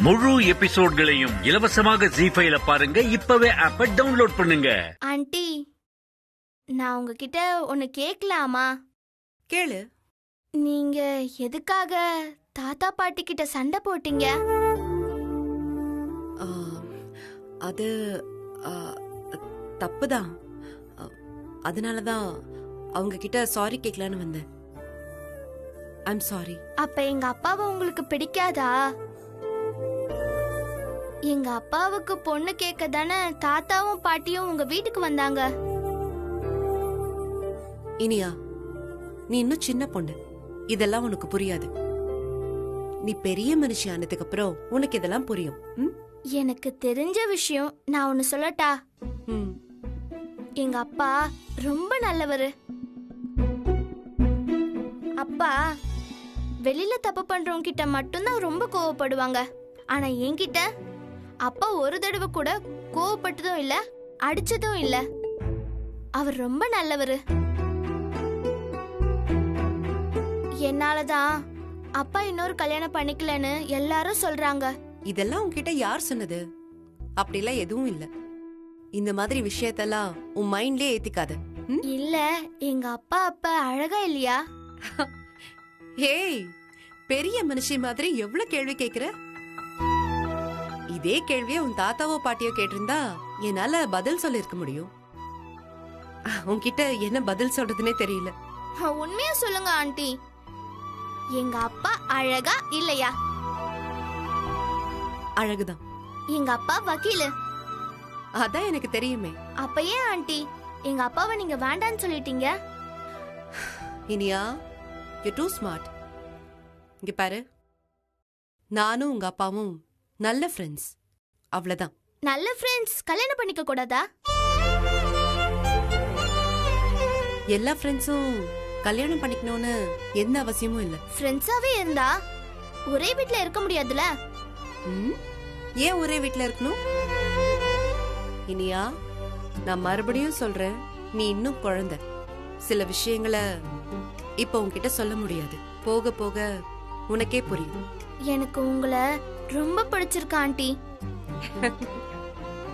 முழு எபிசோட்களையும் இலவசமாக ஜீ5ல பாருங்க. இப்பவே ஆப்பை டவுன்லோட் பண்ணுங்க. ஆண்டி, நான் உங்ககிட்ட ஒன்னு கேட்கலாமா? கேளு. நீங்க எதுக்காக தாத்தா பாட்டி கிட்ட சண்டை போட்டீங்க? அது தப்புதான். அதனாலதான் அவங்க கிட்ட சாரி கேட்கலான்னு வந்தேன். I'm sorry. அப்ப எங்க அப்பாவை உங்களுக்கு பிடிக்காதா? எங்க அப்பாவுக்கு பொண்ணு கேட்க தானே தாத்தாவும் பாட்டியும் உங்க வீட்டுக்கு வந்தாங்க. இனியா, நீ இன்னும் சின்ன பொண்ணு, இதெல்லாம் உனக்கு புரியாது. நீ பெரிய மனுஷி ஆனதுக்கு அப்புறம் உனக்கு இதெல்லாம் புரியும். எனக்கு தெரிஞ்ச விஷயம் நான் ஒன்னு சொல்லட்டா? எங்க அப்பா ரொம்ப நல்லவரு. அப்பா வெளியில தப்பு பண்றவங்க கிட்ட மட்டும்தான் ரொம்ப கோவப்படுவாங்க. ஆனா என்கிட்ட அப்பா ஒரு தடவை கூட கோவப்பட்டதும் இல்ல, அடிச்சதும் இல்ல. அவர் ரொம்ப நல்லவரு. என்னாலதான் அப்பா இன்னொரு கல்யாணம் பண்ணிக்கலன்னு எல்லாரும் சொல்றாங்க. இதெல்லாம் உன்கிட்ட யார் சொன்னது? அப்படிலாம் எதுவும் இல்ல. இந்த மாதிரி விஷயத்தெல்லாம் உன் மைண்ட்லயே ஏத்திக்காத. இல்ல, எங்க அப்பா அப்ப அழகா இல்லையா? ஏய், பெரிய மனுஷி மாதிரி எவ்வளவு கேள்வி கேக்குற? இதே கேள்விய உன் தாத்தாவோ பாட்டியோ கேட்டிருந்தா என்னால பதில் சொல்ல இருக்க முடியும். உன்கிட்ட என்ன பதில் சொல்றதுன்னே தெரியல. உண்மையா சொல்லுங்க ஆண்டி, எங்க அப்பா அழகா இல்லையா? அழகுதான். எங்க அப்பா வக்கீலு. அதான் எனக்கு தெரியுமே. அப்ப ஏன் ஆண்டி எங்க அப்பாவை நீங்க வேண்டான்னு சொல்லிட்டீங்க? Iniya, you're too smart. இங்க பாரு, நானும் உங்க அப்பாவும் நல்ல ஃப்ரெண்ட்ஸ், அவ்வளவுதான். நல்ல ஃப்ரெண்ட்ஸ் கல்யாணம் பண்ணிக்க கூடாதா? எல்லா ஃப்ரெண்ட்ஸும் கல்யாணம் பண்ணிக்கணும்னு எந்த அவசியமும் இல்ல. ஃப்ரெண்ட்ஸாவே இருந்தா ஒரே வீட்ல இருக்க முடியாதுல? ஏன் ஒரே வீட்ல இருக்கணும்? இனியா, நான் மறுபடியும் சொல்றேன், நீ இன்னும் குழந்தை. சில விஷயங்களை இப்ப உன்கிட்ட சொல்ல முடியாது. போக போக உனக்கே புரியும். எனக்கு உங்களை ரொம்ப பிடிச்சிருக்கு ஆண்டி.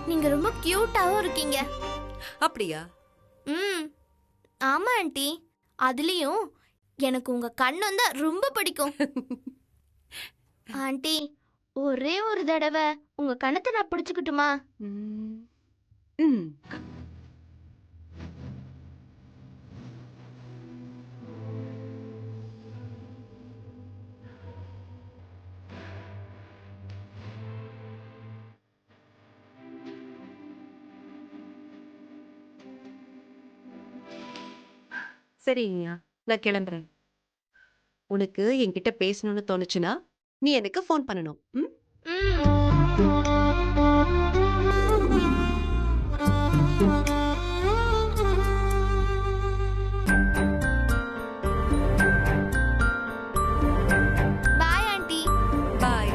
நீங்க ரொம்ப கியூட்டாவும் இருக்கீங்க. அப்படியா? ஆமா ஆண்டி, அதுலயும் எனக்கு உங்க கண்ணு தான் ரொம்ப பிடிக்கும். ஆண்டி, ஒரே ஒரு தடவை உங்க கண்ணத்தை நான் பிடிச்சுக்கிட்டுமா? சரிங்க, நான் கிளம்புறேன். உனக்கு என்கிட்ட பேசணும்னு தோணுச்சுன்னா நீ எனக்கு ஃபோன் பண்ணணும். Bye aunty. பாய்.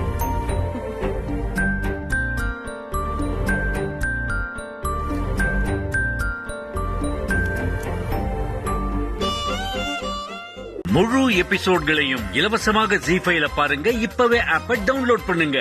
முழு எபிசோட்களையும் இலவசமாக ஜீ5ல பாருங்க. இப்பவே ஆப்பை டவுன்லோட் பண்ணுங்க.